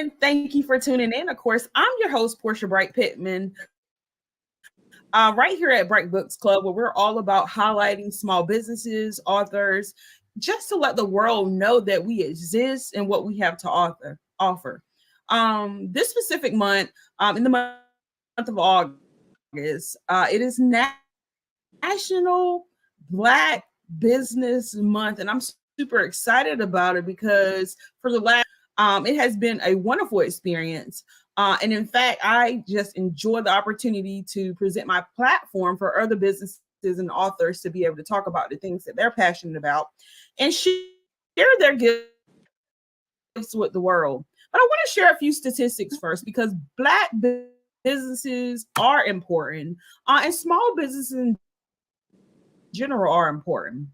everyone. Thank you for tuning in. Of course, I'm your host, Portia Bright Pittman, right here at Bright Books Club, where we're all about highlighting small businesses, authors, just to let the world know that we exist and what we have to offer. This specific month, in the month of August, it is National Black Business Month, and I'm super excited about it because for the last, it has been a wonderful experience. And in fact, I just enjoy the opportunity to present my platform for other businesses and authors to be able to talk about the things that they're passionate about and share their gifts with the world. But I want to share a few statistics first because Black businesses are important, and small businesses in general are important.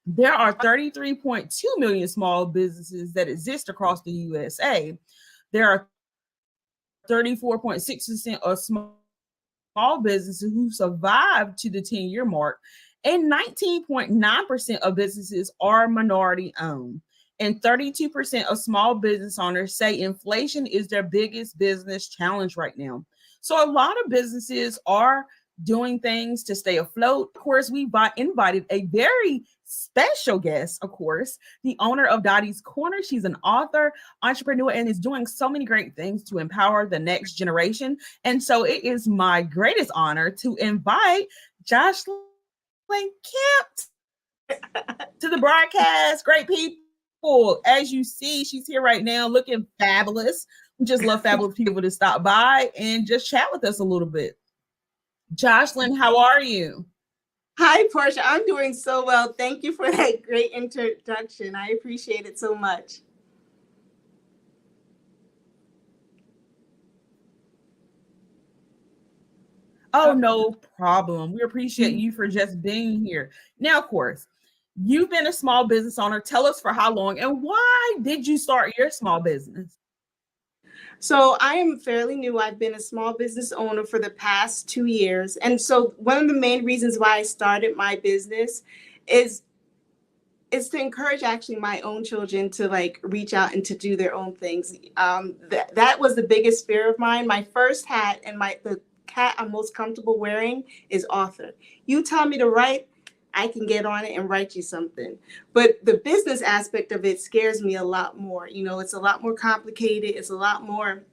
There are 33.2 million small businesses that exist across the USA. There are 34.6% of small businesses who survived to the 10-year mark, and 19.9% of businesses are minority owned. And 32% of small business owners say inflation is their biggest business challenge right now. So a lot of businesses are doing things to stay afloat. Of course, we invited a very special guest, of course, the owner of Dotties Corner. She's an author, entrepreneur, and is doing so many great things to empower the next generation. And so it is my greatest honor to invite Joslyn Kemp to the broadcast. Great people. As you see, she's here right now looking fabulous. We just love fabulous people to stop by and just chat with us a little bit. Joslyn, how are you? Hi, Portia. I'm doing so well. Thank you for that great introduction. I appreciate it so much. Oh, no problem. We appreciate you for just being here. Now, of course, you've been a small business owner. Tell us for how long and why did you start your small business? So I am fairly new. I've been a small business owner for the past 2 years. And so one of the main reasons why I started my business is to encourage actually my own children to like reach out and to do their own things. That was the biggest fear of mine. My first hat and the hat I'm most comfortable wearing is author. You tell me to write, I can get on it and write you something. But the business aspect of it scares me a lot more. You know, it's a lot more complicated. It's a lot more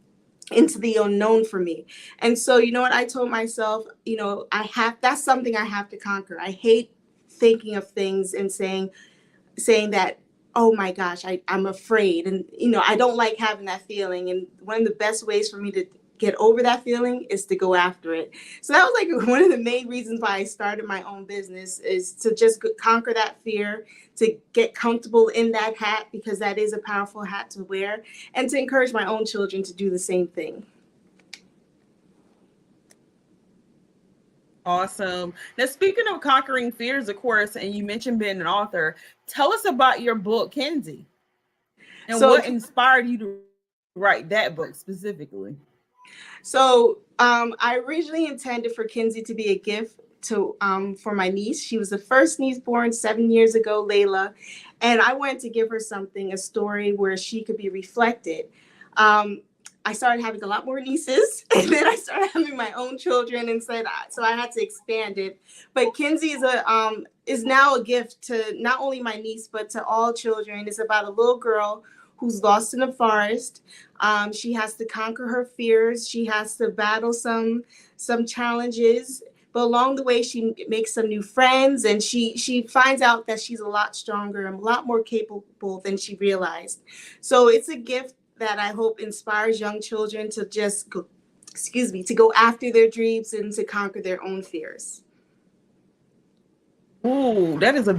into the unknown for me. And so, you know what, I told myself, you know, that's something I have to conquer. I hate thinking of things and saying that, oh my gosh, I'm afraid. And, you know, I don't like having that feeling. And one of the best ways for me to get over that feeling is to go after it. So that was like one of the main reasons why I started my own business, is to just conquer that fear, to get comfortable in that hat, because that is a powerful hat to wear, and to encourage my own children to do the same thing. Awesome. Now, speaking of conquering fears, of course, and you mentioned being an author, tell us about your book, Kinzi, and what inspired you to write that book specifically. So I originally intended for Kinzi to be a gift for my niece. She was the first niece born 7 years ago, Layla, and I wanted to give her something, a story where she could be reflected. I started having a lot more nieces, and then I started having my own children, and so I had to expand it. But Kinzi is now a gift to not only my niece but to all children. It's about a little girl who's lost in the forest. She has to conquer her fears. She has to battle some challenges. But along the way, she makes some new friends, and she finds out that she's a lot stronger and a lot more capable than she realized. So it's a gift that I hope inspires young children to just to go after their dreams and to conquer their own fears. Ooh, that is a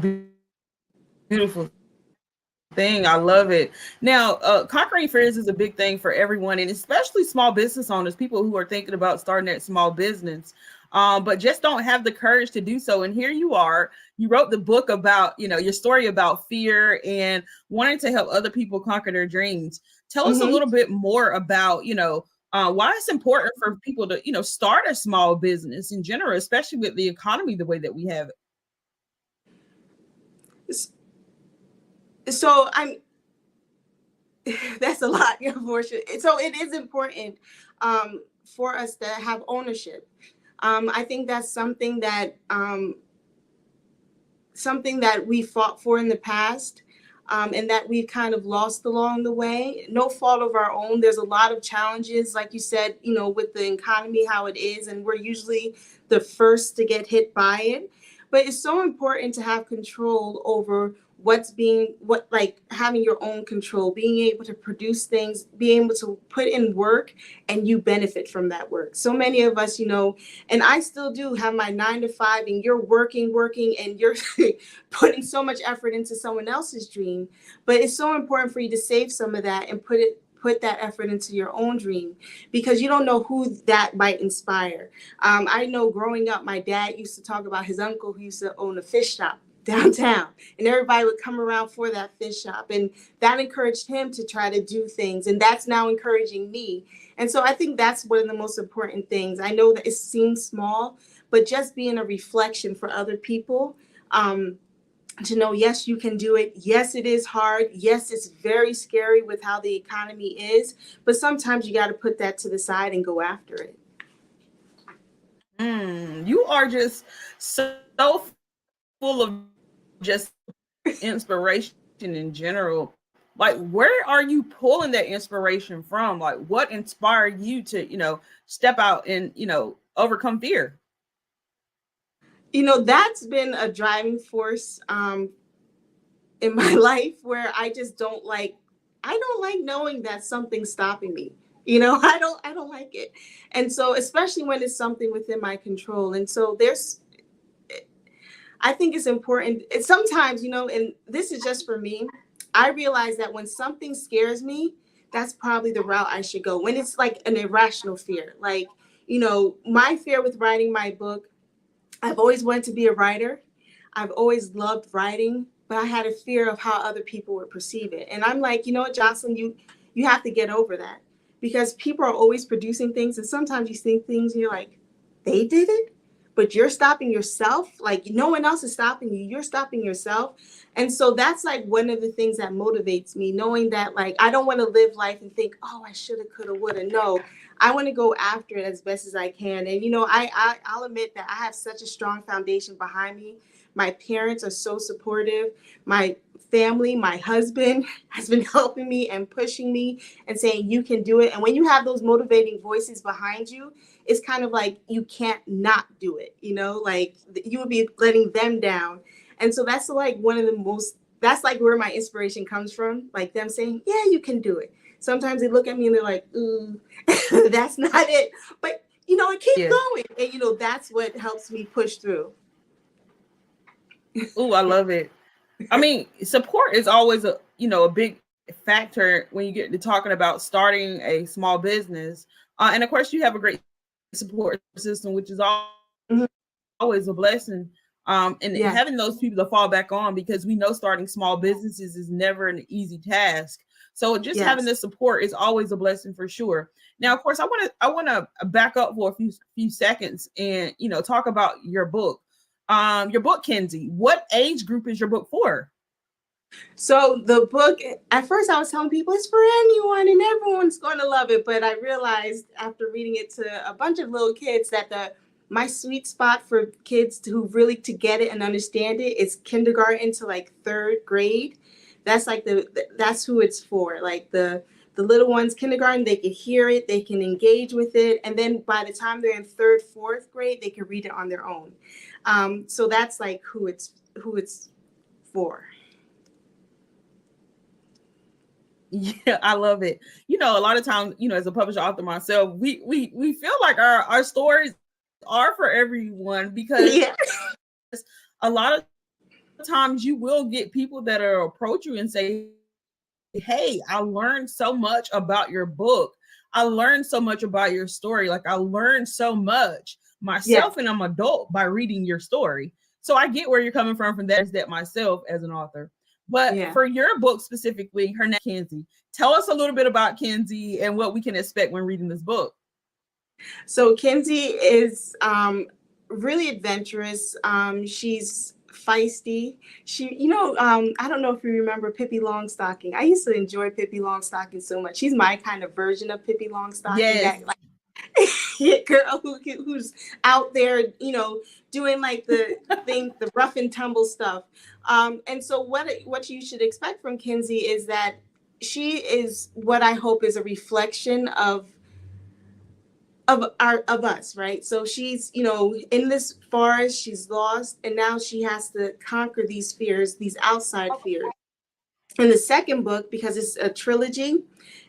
beautiful thing. I love it. Now, conquering fears is a big thing for everyone, and especially small business owners, people who are thinking about starting that small business, but just don't have the courage to do so. And here you are. You wrote the book about, you know, your story about fear and wanting to help other people conquer their dreams. Tell us a little bit more about, you know, why it's important for people to, you know, start a small business in general, especially with the economy the way that we have it. So That's a lot, unfortunately. So it is important for us to have ownership. I think that's something that we fought for in the past, and that we've kind of lost along the way. No fault of our own. There's a lot of challenges, like you said, with the economy, how it is, and we're usually the first to get hit by it. But it's so important to have control over like having your own control, being able to produce things, being able to put in work, and you benefit from that work. So many of us, and I still do have my 9 to 5, and you're working, and you're putting so much effort into someone else's dream. But it's so important for you to save some of that and put that effort into your own dream, because you don't know who that might inspire. I know growing up, my dad used to talk about his uncle who used to own a fish shop downtown, and everybody would come around for that fish shop, and that encouraged him to try to do things, and that's now encouraging me. And so I think that's one of the most important things. I know that it seems small, but just being a reflection for other people, to know, yes, you can do it. Yes, it is hard. Yes, it's very scary with how the economy is, but sometimes you got to put that to the side and go after it. You are just so full of just inspiration in general. Like, where are you pulling that inspiration from? Like, what inspired you to, step out and, overcome fear? That's been a driving force in my life, where I don't like knowing that something's stopping me. I don't like it. And so, especially when it's something within my control. And so I think it's important. Sometimes, and this is just for me, I realize that when something scares me, that's probably the route I should go. When it's like an irrational fear, like, my fear with writing my book, I've always wanted to be a writer. I've always loved writing, but I had a fear of how other people would perceive it. And I'm like, you know what, Joslyn, you have to get over that, because people are always producing things, and sometimes you think things and you're like, they did it, but you're stopping yourself. Like, no one else is stopping you. You're stopping yourself. And so that's like one of the things that motivates me, knowing that, like, I don't want to live life and think, oh, I shoulda, coulda, woulda. No, I want to go after it as best as I can. And, I'll admit that I have such a strong foundation behind me. My parents are so supportive. My family, my husband has been helping me and pushing me and saying, you can do it. And when you have those motivating voices behind you, it's kind of like you can't not do it, like you would be letting them down. And so that's like that's like where my inspiration comes from, like them saying, yeah, you can do it. Sometimes they look at me and they're like, ooh, that's not it. But, I keep going. And, that's what helps me push through. Ooh, I love it. I mean, support is always a big factor when you get to talking about starting a small business. And of course, you have a great support system, which is Mhm. always a blessing. And Yeah. having those people to fall back on, because we know starting small businesses is never an easy task. So just having Yes. the support is always a blessing for sure. Now, of course, I want to back up for a few seconds and talk about your book. Your book, Kinzi. What age group is your book for? So the book, at first I was telling people it's for anyone and everyone's going to love it. But I realized after reading it to a bunch of little kids that my sweet spot for kids who really to get it and understand it is kindergarten to like 3rd grade. That's like that's who it's for. Like the little ones, kindergarten, they can hear it, they can engage with it. And then by the time they're in 3rd, 4th grade, they can read it on their own. So that's like who it's for. Yeah, I love it. A lot of times, as a published author myself, we feel like our stories are for everyone, because Yeah. a lot of times you will get people that are approach you and say, hey, I learned so much about your book. I learned so much about your story. Like, I learned so much Yeah. myself, and I'm adult by reading your story. So I get where you're coming from that myself as an author. But Yeah. for your book specifically, her name is Kinzi. Tell us a little bit about Kinzi and what we can expect when reading this book. So Kinzi is really adventurous. She's feisty. She, I don't know if you remember Pippi Longstocking. I used to enjoy Pippi Longstocking so much. She's my kind of version of Pippi Longstocking. Yes. That like girl who's out there, doing like the thing, the rough and tumble stuff. And so what you should expect from Kinzi is that she is what I hope is a reflection of us, right? So she's, in this forest, she's lost, and now she has to conquer these fears, these outside fears. In the second book, because it's a trilogy,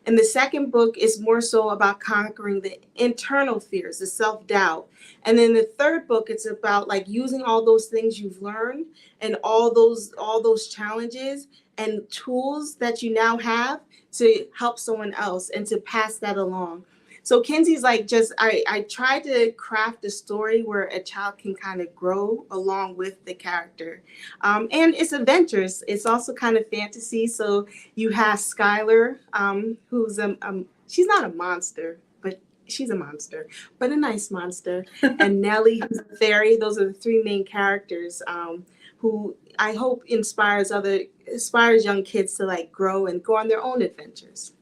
and the second book is more so about conquering the internal fears, the self-doubt. And then the third book, it's about like using all those things you've learned and all those challenges and tools that you now have to help someone else and to pass that along. So Kinzi's like, just I tried to craft a story where a child can kind of grow along with the character. And it's adventures. It's also kind of fantasy. So you have Skylar, who's she's not a monster, but she's a monster, but a nice monster. And Nellie, who's a fairy. Those are the three main characters, who I hope inspires young kids to like grow and go on their own adventures.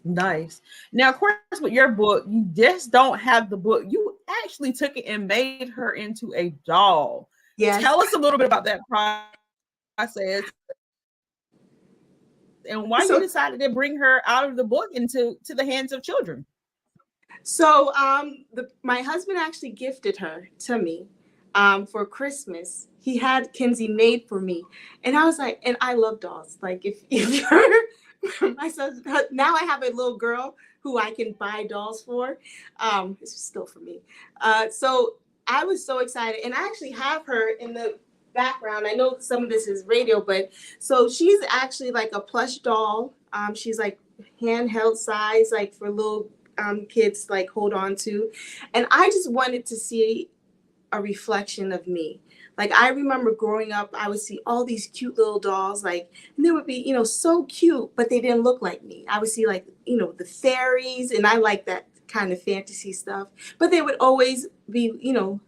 Nice. Now, of course, with your book, you just don't have the book. You actually took it and made her into a doll. Yes. Tell us a little bit about that process and why you decided to bring her out of the book into the hands of children. So my husband actually gifted her to me for Christmas. He had Kinzi made for me. And I was like, and I love dolls. Like if you're my son, now I have a little girl who I can buy dolls for. It's still for me. So I was so excited, and I actually have her in the background. I know some of this is radio, but so she's actually like a plush doll. She's like handheld size, like for little kids like hold on to. And I just wanted to see a reflection of me. Like I remember growing up, I would see all these cute little dolls, like, and they would be, so cute, but they didn't look like me. I would see like, the fairies, and I like that kind of fantasy stuff, but they would always be,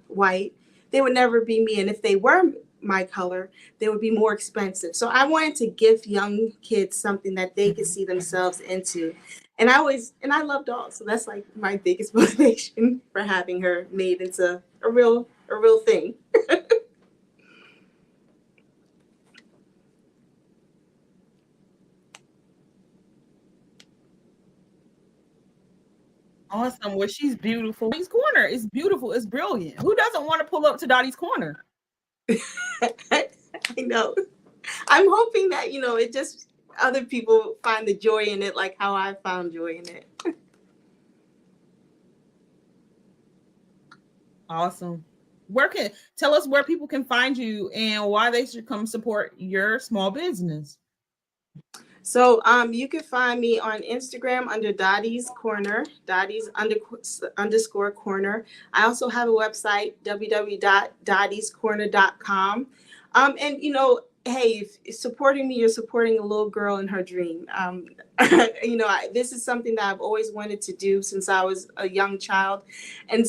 white. They would never be me. And if they were my color, they would be more expensive. So I wanted to give young kids something that they could see themselves into. And I love dolls. So that's like my biggest motivation for having her made into a real thing. Awesome. Well, she's beautiful. Dottie's Corner is beautiful. It's brilliant. Who doesn't want to pull up to Dottie's Corner? I know. I'm hoping that, it just other people find the joy in it like how I found joy in it. Awesome. Tell us where people can find you and why they should come support your small business. So you can find me on Instagram under Dotties Corner, Dotties__ corner. I also have a website, www.dottiescorner.com. And hey, if supporting me, you're supporting a little girl in her dream. This is something that I've always wanted to do since I was a young child. And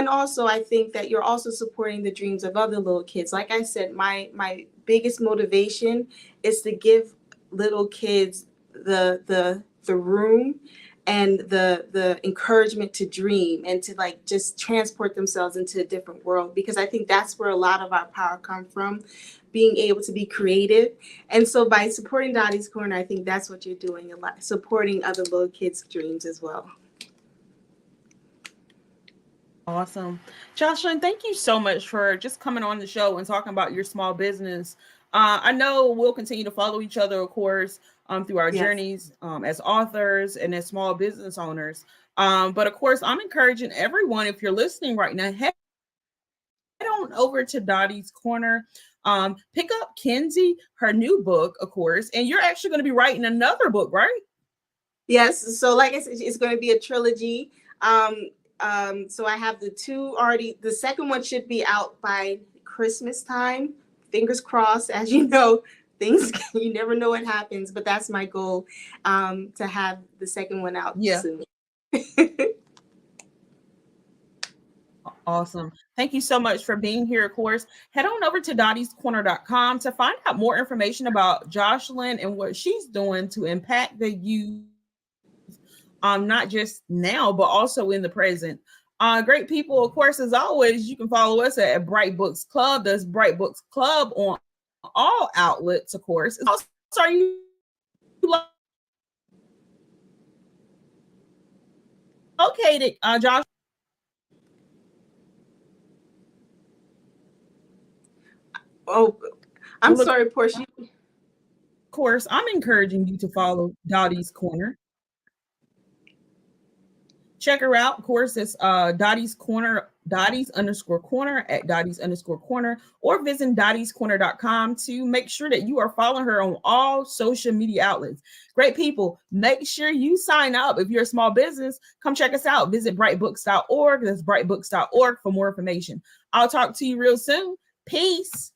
also I think that you're also supporting the dreams of other little kids. Like I said, my biggest motivation is to give little kids the room and the encouragement to dream and to like just transport themselves into a different world, because I think that's where a lot of our power comes from, being able to be creative. And so by supporting Dottie's Corner, I think that's what you're doing a lot, supporting other little kids' dreams as well. Awesome. Joslyn, thank you so much for just coming on the show and talking about your small business. I know we'll continue to follow each other, of course, through our journeys as authors and as small business owners. But of course, I'm encouraging everyone, if you're listening right now, head on over to Dottie's Corner. Pick up Kinzi, her new book, of course, and you're actually going to be writing another book, right? Yes. So like I said, it's going to be a trilogy. So I have the two already. The second one should be out by Christmas time. Fingers crossed. As you know, things, you never know what happens, but that's my goal, to have the second one out soon. Awesome. Thank you so much for being here. Of course, head on over to dottiescorner.com to find out more information about Joslyn and what she's doing to impact the youth, not just now, but also in the present. Great people, of course, as always, you can follow us at Bright Books Club. That's Bright Books Club on all outlets, of course. Also, are you located, Josh? Oh, I'm Well, of sorry, Portia. course, I'm encouraging you to follow Dottie's Corner. Check her out. Of course, it's Dottie's Corner, Dotties underscore corner at Dotties underscore corner, or visit dottiescorner.com to make sure that you are following her on all social media outlets. Great people, make sure you sign up. If you're a small business, come check us out. Visit brightbooks.org. That's brightbooks.org for more information. I'll talk to you real soon. Peace.